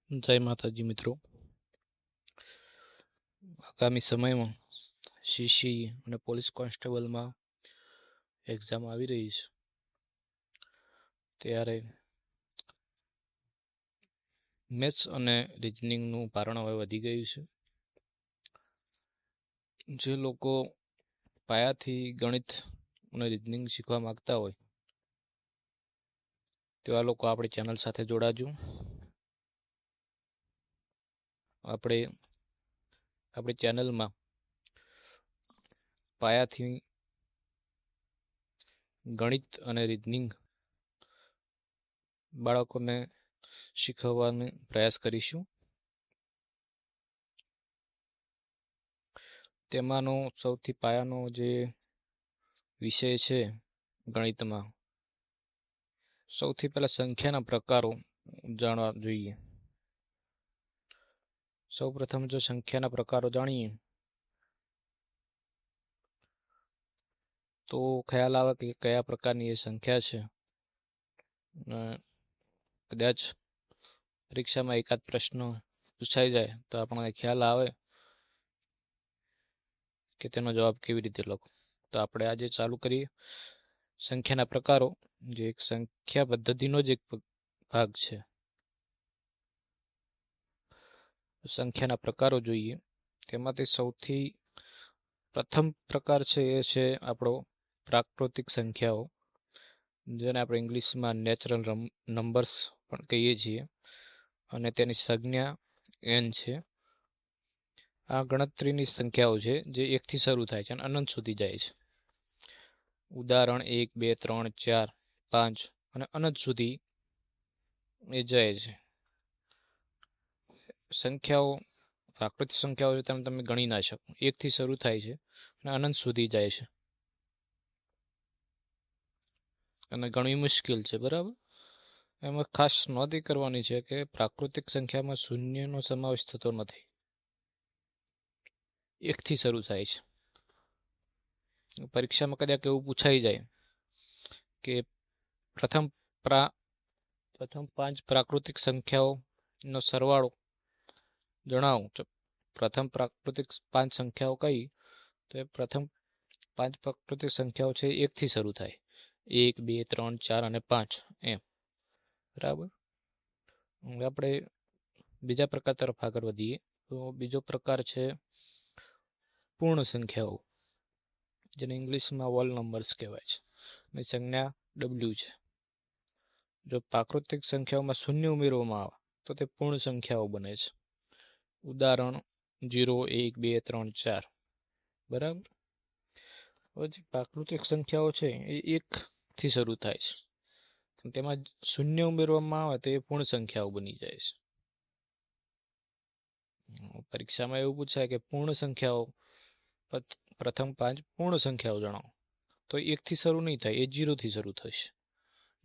જય માતાજી મિત્રો, આગામી સમયમાં સીસી અને પોલીસ કોન્સ્ટેબલમાં એક્ઝામ આવી રહી છે, ત્યારે મેથ્સ અને રિઝનિંગનું ભારણ હવે વધી ગયું છે. જે લોકો પાયાથી ગણિત અને રિઝનિંગ શીખવા માંગતા હોય તેવા લોકો આપણી ચેનલ સાથે જોડાજો. આપણી ચેનલમાં પાયાથી ગણિત અને રિઝનિંગ બાળકોને શીખવવાનો પ્રયાસ કરીશું. તેમાંનો સૌથી પાયાનો જે વિષય છે ગણિતમાં, સૌથી પહેલા સંખ્યાના પ્રકારો જાણવા જોઈએ. સૌપ્રથમ જો સંખ્યાના પ્રકારો જાણીએ તો ખ્યાલ આવે કે કયા પ્રકારની એ સંખ્યા છે. કદાચ પરીક્ષામાં એકાદ પ્રશ્ન પૂછાઈ જાય તો આપણને ખ્યાલ આવે કે તેનો જવાબ કેવી રીતે લખો. તો આપણે આજે ચાલુ કરીએ સંખ્યાના પ્રકારો, જે એક સંખ્યા પદ્ધતિનો જ એક ભાગ છે. સંખ્યાના પ્રકારો જોઈએ, તેમાંથી સૌથી પ્રથમ પ્રકાર છે એ છે આપણો પ્રાકૃતિક સંખ્યાઓ, જેને આપણે ઇંગ્લિશમાં નેચરલ નંબર્સ પણ કહીએ છીએ, અને તેની સંજ્ઞા n છે. આ ગણતરીની સંખ્યાઓ છે જે 1 થી શરૂ થાય છે અને અનંત સુધી જાય છે. ઉદાહરણ 1, 2, 3, 4, 5 અને અનંત સુધી એ જાય છે. સંખ્યાઓ પ્રાકૃતિક સંખ્યાઓ તમે ગણી ના શકો. 1 થી શરૂ થાય છે અને અનંત સુધી જાય છે, અને ગણવી મુશ્કેલ છે, બરાબર. એમાં ખાસ નોંધ એ કરવાની છે કે પ્રાકૃતિક સંખ્યામાં શૂન્યનો સમાવેશ થતો નથી. 1 થી શરૂ થાય છે. પરીક્ષામાં કદાચ એવું પૂછાઈ જાય કે પ્રથમ 5 પ્રાકૃતિક સંખ્યાઓનો સરવાળો જણાવો, તો પ્રથમ પ્રાકૃતિક 5 સંખ્યાઓ કઈ, તો એ પ્રથમ 5 પ્રાકૃતિક સંખ્યાઓ છે 1 થી શરૂ થાય. 1, 2, 3, 4 અને 5 એમ, બરાબર. આપણે બીજા પ્રકાર તરફ આગળ વધીએ તો બીજો પ્રકાર છે પૂર્ણ સંખ્યાઓ, જેને ઇંગ્લિશમાં હોલ નંબર્સ કહેવાય છે, અને સંજ્ઞા w છે. જો પ્રાકૃતિક સંખ્યાઓમાં શૂન્ય ઉમેરવામાં આવે તો તે પૂર્ણ સંખ્યાઓ બને છે. ઉદાહરણ 0, 1, 2, 3, 4, બરાબર. હવે જે પ્રાકૃતિક સંખ્યાઓ છે એ 1 થી શરૂ થાય છે, તેમાં શૂન્ય ઉમેરવામાં આવે તો એ પૂર્ણ સંખ્યાઓ બની જાય છે. પરીક્ષામાં એવું પૂછાય કે પૂર્ણ સંખ્યાઓ, પ્રથમ 5 પૂર્ણ સંખ્યાઓ જણાવો, તો 1 થી શરૂ નહીં થાય, એ 0 થી શરૂ થશે.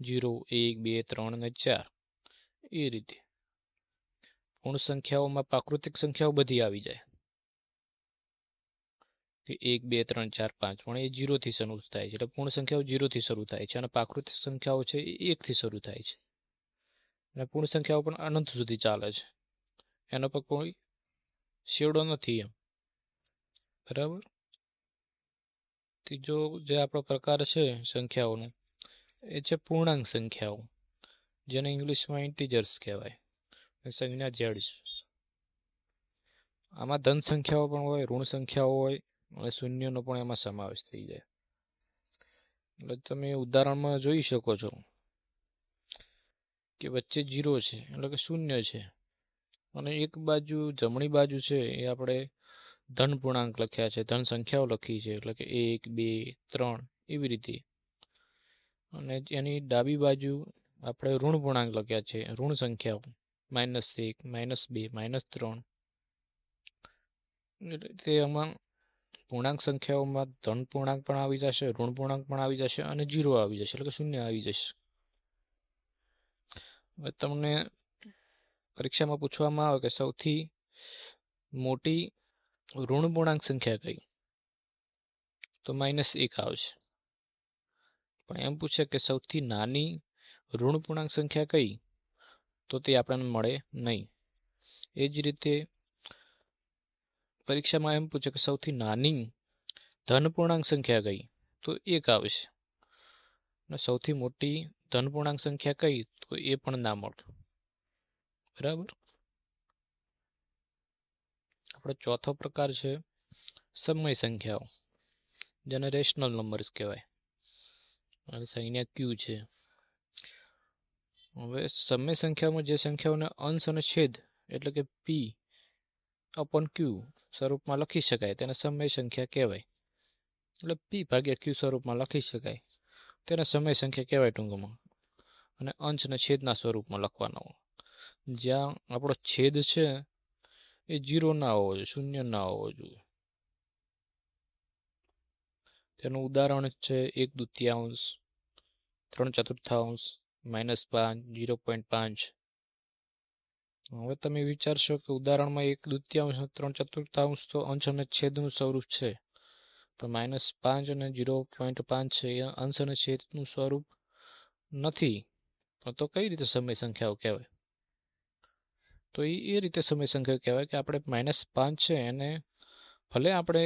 0, 1, 2, 3 અને 4 એ રીતે. પૂર્ણ સંખ્યાઓમાં પ્રાકૃતિક સંખ્યાઓ બધી આવી જાય, 1, 2, 3, 4, 5, પણ એ 0 થી શરૂ થાય છે. એટલે પૂર્ણ સંખ્યાઓ 0 થી શરૂ થાય છે, અને પ્રાકૃતિક સંખ્યાઓ છે એ 1 થી શરૂ થાય છે. અને પૂર્ણ સંખ્યાઓ પણ અનંત સુધી ચાલે છે, એનો પર કોઈ છેવડો નથી એમ, બરાબર. ત્રીજો જે આપણો પ્રકાર છે સંખ્યાઓનો, એ છે પૂર્ણાંક સંખ્યાઓ, જેને ઇંગ્લિશમાં ઇન્ટીજર્સ કહેવાય, સંજ્ઞા z છે. આમાં ધન સંખ્યાઓ પણ હોય, ઋણ સંખ્યાઓ હોય, અને શૂન્યનો પણ એમાં સમાવેશ થઈ જાય. એટલે તમે ઉદાહરણમાં જોઈ શકો છો કે વચ્ચે 0 છે એટલે કે શૂન્ય છે, અને એક બાજુ જમણી બાજુ છે એ આપણે ધન પૂર્ણાંક લખ્યા છે, ધન સંખ્યાઓ લખી છે, એટલે કે 1, 2, 3 એવી રીતે. અને એની ડાબી બાજુ આપણે ઋણ પૂર્ણાંક લખ્યા છે, ઋણ સંખ્યાઓ, -1, -2, -3. તે આમાં પૂર્ણાંક સંખ્યાઓમાં ધન પૂર્ણાંક પણ આવી જશે, ઋણ પૂર્ણાંક પણ આવી જશે, અને 0 આવી જશે, એટલે કે શૂન્ય આવી જશે. હવે તમને પરીક્ષામાં પૂછવામાં આવે કે સૌથી મોટી ઋણ પૂર્ણાંક સંખ્યા કઈ, તો -1 આવશે. પણ એમ પૂછે કે સૌથી નાની ઋણ પૂર્ણાંક સંખ્યા કઈ, તો તે આપણને મળે નહીં. એ જ રીતે પરીક્ષામાં એમ પૂછે કે સૌથી નાની ધન પૂર્ણાંક સંખ્યા કઈ, તો 1 આવશે. અને સૌથી મોટી ધન પૂર્ણાંક સંખ્યા કઈ, તો એ પણ ના મળે. બરાબર. આપણો ચોથો પ્રકાર છે સમય સંખ્યાઓ, જેને રેશનલ નંબર્સ કહેવાય. અને અહીંયા ક્યુ છે. હવે સમય સંખ્યામાં જે સંખ્યાઓને અંશ અને છેદ એટલે કે પી અપોન ક્યુ સ્વરૂપમાં લખી શકાય તેને સમય સંખ્યા કહેવાય. એટલે પી ભાગ્યા ક્યુ સ્વરૂપમાં લખી શકાય તેને સમય સંખ્યા કહેવાય ટૂંકમાં. અને અંશ અને છેદના સ્વરૂપમાં લખવાનો. જ્યાં આપણો છેદ છે એ 0 ના હોવો જોઈએ, શૂન્ય ના હોવો જોઈએ. તેનું ઉદાહરણ છે 1/2, 3/4, -5, 0.5. હવે તમે વિચારશો કે ઉદાહરણમાં 1/2, 3/4 તો અંશ અને છેદનું સ્વરૂપ છે, પણ -5 અને 0.5 છે એ અંશ અને છેદનું સ્વરૂપ નથી. તો કઈ રીતે સમય સંખ્યાઓ કહેવાય? તો એ રીતે સમય સંખ્યા કહેવાય કે આપણે -5 છે એને ભલે આપણે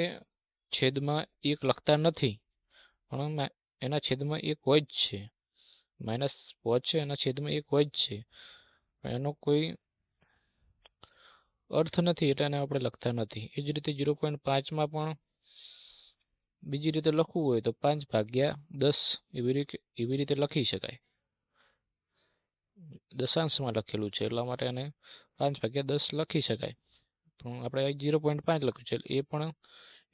છેદમાં 1 લખતા નથી, પણ એના છેદમાં 1 હોય જ છે. -5 છે એના છેદમાં 1 હોય જ છે, એનો કોઈ અર્થ નથી એટલે એને આપણે લખતા નથી. એ જ રીતે 0.5માં પણ બીજી રીતે લખવું હોય તો 5/10 એવી રીતે લખી શકાય. દશાંશમાં લખેલું છે એટલા માટે એને 5/10 લખી શકાય. પણ આપણે 0.5 લખ્યું છે એ પણ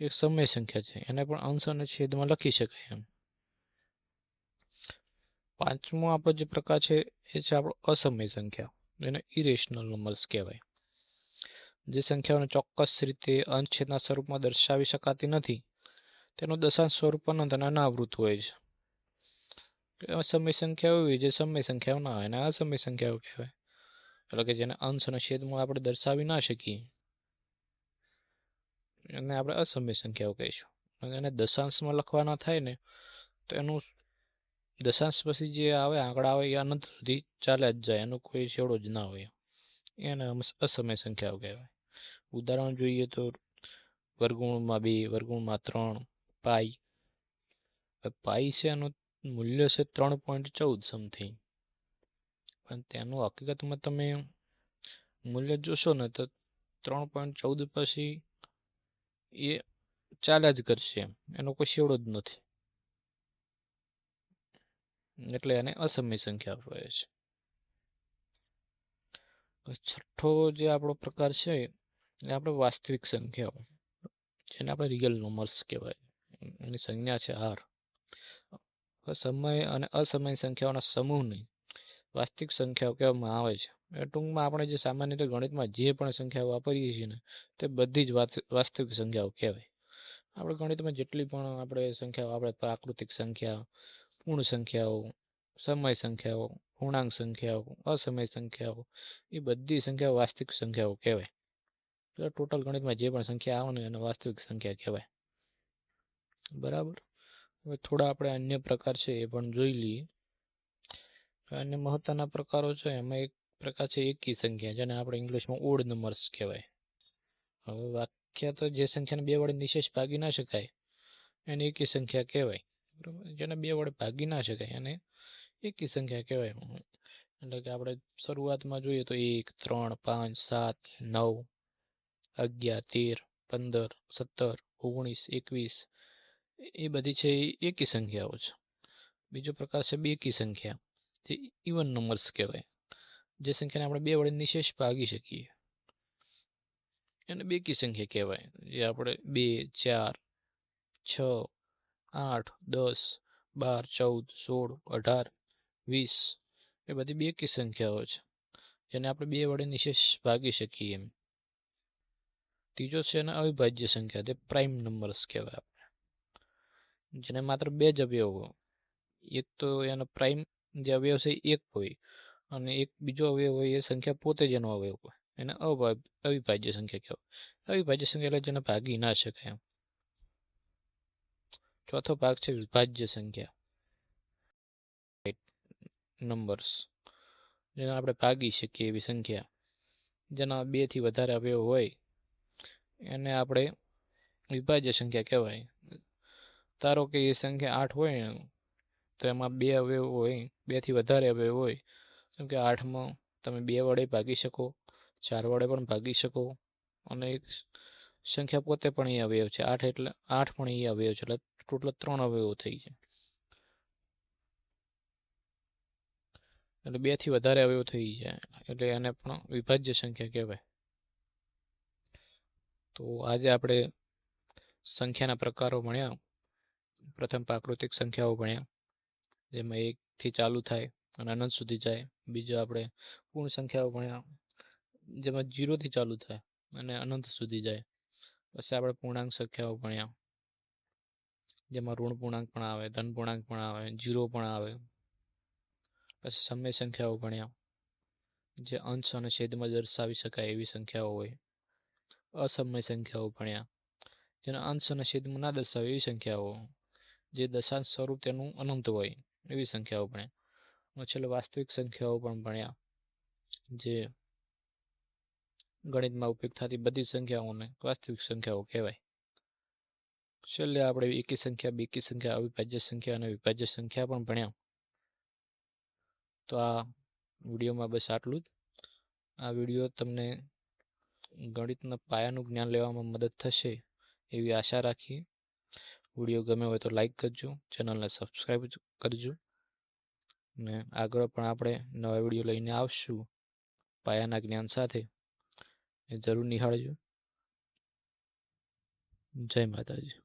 એક સમય સંખ્યા છે, એને પણ અંશ અને છેદમાં લખી શકાય એમ. પાંચમો આપણો જે પ્રકાર છે એ છે આપણો અસમય સંખ્યા, એને ઇરેશનલ નંબર્સ કહેવાય. જે સંખ્યાઓને ચોક્કસ રીતે અંશ છેદના સ્વરૂપમાં દર્શાવી શકાતી નથી તેનું દશાંશ સ્વરૂપ અનંત અને અનાવૃત હોય છે. અસમય સંખ્યાઓ હોય જે સમય સંખ્યાઓ ના હોય એને અસમય સંખ્યાઓ કહેવાય. એટલે કે જેને અંશ અને છેદમાં આપણે દર્શાવી ના શકીએ એને આપણે અસમય સંખ્યાઓ કહીશું. અને એને દશાંશમાં લખવાના થાય ને તો એનું દશાંશ પછી જે આવે આંકડા આવે એ અનંત સુધી ચાલ્યા જ જાય, એનો કોઈ છેડો જ ના હોય. એને અસમય સંખ્યાઓ કહેવાય. ઉદાહરણ જોઈએ તો વર્ગમૂળમાં 2, √3, પાઈ. પાઈ છે એનું મૂલ્ય છે 3.14 સમથિંગ, પણ તેનું હકીકતમાં તમે મૂલ્ય જોશો ને તો 3.14 પછી એ ચાલ્યા જ કરશે, એનો કોઈ છેડો જ નથી. એટલે એને અસમય સંખ્યા કહે છે. છઠ્ઠો જે આપણો પ્રકાર છે એ આપણે વાસ્તવિક સંખ્યાઓ, જેને આપણે રિયલ નંબર્સ કહેવાય. એની સંજ્ઞા છે r. સમય અને અસમય સંખ્યાઓના સમૂહને વાસ્તવિક સંખ્યાઓ કહેવામાં આવે છે. એ ટૂંકમાં આપણે જે સામાન્ય રીતે ગણિતમાં જે પણ સંખ્યાઓ વાપરીએ છીએ ને તે બધી જ વાસ્તવિક સંખ્યાઓ કહેવાય. આપણે ગણિતમાં જેટલી પણ આપણે સંખ્યાઓ, આપણે પ્રાકૃતિક સંખ્યા, પૂર્ણ સંખ્યાઓ, સમય સંખ્યાઓ, પૂર્ણાંક સંખ્યાઓ, અસમય સંખ્યાઓ, એ બધી સંખ્યાઓ વાસ્તવિક સંખ્યાઓ કહેવાય. એટલે ટોટલ ગણિતમાં જે પણ સંખ્યા આવે ને એને વાસ્તવિક સંખ્યા કહેવાય. બરાબર. હવે થોડા આપણે અન્ય પ્રકાર છે એ પણ જોઈ લઈએ. અન્ય મહત્વના પ્રકારો છે એમાં એક પ્રકાર છે એકી સંખ્યા, જેને આપણે ઇંગ્લિશમાં ઓડ નંબર્સ કહેવાય. હવે વ્યાખ્યા તો જે સંખ્યાને 2 વડે નિશેષ ભાગી ના શકાય એને એકી સંખ્યા કહેવાય. બરાબર. જેને 2 વડે ભાગી ના શકાય એને એકી સંખ્યા કહેવાય. એટલે કે આપણે શરૂઆતમાં જોઈએ તો 1, 3, 5, 7, 9, 11, 13, 15, 17, 19, 21 એ બધી છે એ એકી સંખ્યાઓ છે. બીજો પ્રકાર છે બેકી સંખ્યા, જે ઇવન નંબર્સ કહેવાય. જે સંખ્યાને આપણે 2 વડે નિશેષ ભાગી શકીએ એને બેકી સંખ્યા કહેવાય. જે આપણે 2, 4, 6, 8, 10, 12, 14, 16, 18, 20 એ બધી બેકી સંખ્યાઓ છે જેને આપણે 2 વડે નિશેષ ભાગી શકીએ એમ. ત્રીજો છે એને અવિભાજ્ય સંખ્યા, તે પ્રાઇમ નંબર્સ કહેવાય. જેને માત્ર 2 જ અવયવો, એક તો એનો પ્રાઇમ જે અવયવ છે 1 હોય અને એક બીજો અવયવ હોય એ સંખ્યા પોતે જ એનો અવયવ હોય, એને અવિભાજ્ય સંખ્યા કહેવાય. અવિભાજ્ય સંખ્યા એટલે જેને ભાગી ના શકાય. ચોથો ભાગ છે વિભાજ્ય સંખ્યા, નંબર્સ જેને આપણે ભાગી શકીએ એવી સંખ્યા. જેના 2 થી વધારે અવયવ હોય એને આપણે વિભાજ્ય સંખ્યા કહેવાય. ધારો કે એ સંખ્યા 8 હોય ને તો એમાં 2 અવયવ હોય, 2 થી વધારે અવયવ હોય, જેમ કે 8માં તમે 2 વડે ભાગી શકો, 4 વડે પણ ભાગી શકો, અને એક સંખ્યા પોતે પણ એ અવયવ છે. 8 એટલે 8 પણ એ અવયવ છે, એટલે ટોટલ 3 અવયવો થઈ જાય. એટલે 2 થી વધારે અવયવ થઈ જાય એટલે એને પણ વિભાજ્ય સંખ્યા કહેવાય. તો આજે આપણે સંખ્યાના પ્રકારો ભણ્યા. પ્રથમ પ્રાકૃતિક સંખ્યાઓ ભણ્યા, જેમાં 1 થી ચાલુ થાય અને અનંત સુધી જાય. બીજો આપણે પૂર્ણ સંખ્યાઓ ભણ્યા, જેમાં 0 થી ચાલુ થાય અને અનંત સુધી જાય. પછી આપણે પૂર્ણાંક સંખ્યાઓ ભણ્યા, જેમાં ઋણ પૂર્ણાંક પણ આવે, ધન પૂર્ણાંક પણ આવે, 0 પણ આવે. પછી સમય સંખ્યાઓ ભણ્યા, જે અંશ અને છેદમાં દર્શાવી શકાય એવી સંખ્યાઓ હોય. અસમય સંખ્યાઓ ભણ્યા, જેના અંશ અને છેદમાં ના દર્શાવે એવી સંખ્યાઓ, જે દશાંશ સ્વરૂપ તેનું અનંત હોય એવી સંખ્યાઓ ભણ્યા. અને છેલ્લે વાસ્તવિક સંખ્યાઓ પણ ભણ્યા, જે ગણિતમાં ઉપયોગ થતી બધી સંખ્યાઓને વાસ્તવિક સંખ્યાઓ કહેવાય. છેલ્લે આપણે એકી સંખ્યા, બેકી સંખ્યા, અવિભાજ્ય સંખ્યા અને વિભાજ્ય સંખ્યા પણ ભણ્યા. તો આ વિડીયોમાં બસ આટલું જ. આ વિડીયો તમને ગણિતના પાયાનું જ્ઞાન લેવામાં મદદ થશે એવી આશા રાખીએ. વિડીયો ગમે હોય તો લાઈક કરજો, ચેનલને સબસ્ક્રાઈબ કરજો, અને આગળ પણ આપણે નવા વિડીયો લઈને આવશું પાયાના જ્ઞાન સાથે. એ જરૂર નિહાળજો. જય માતાજી.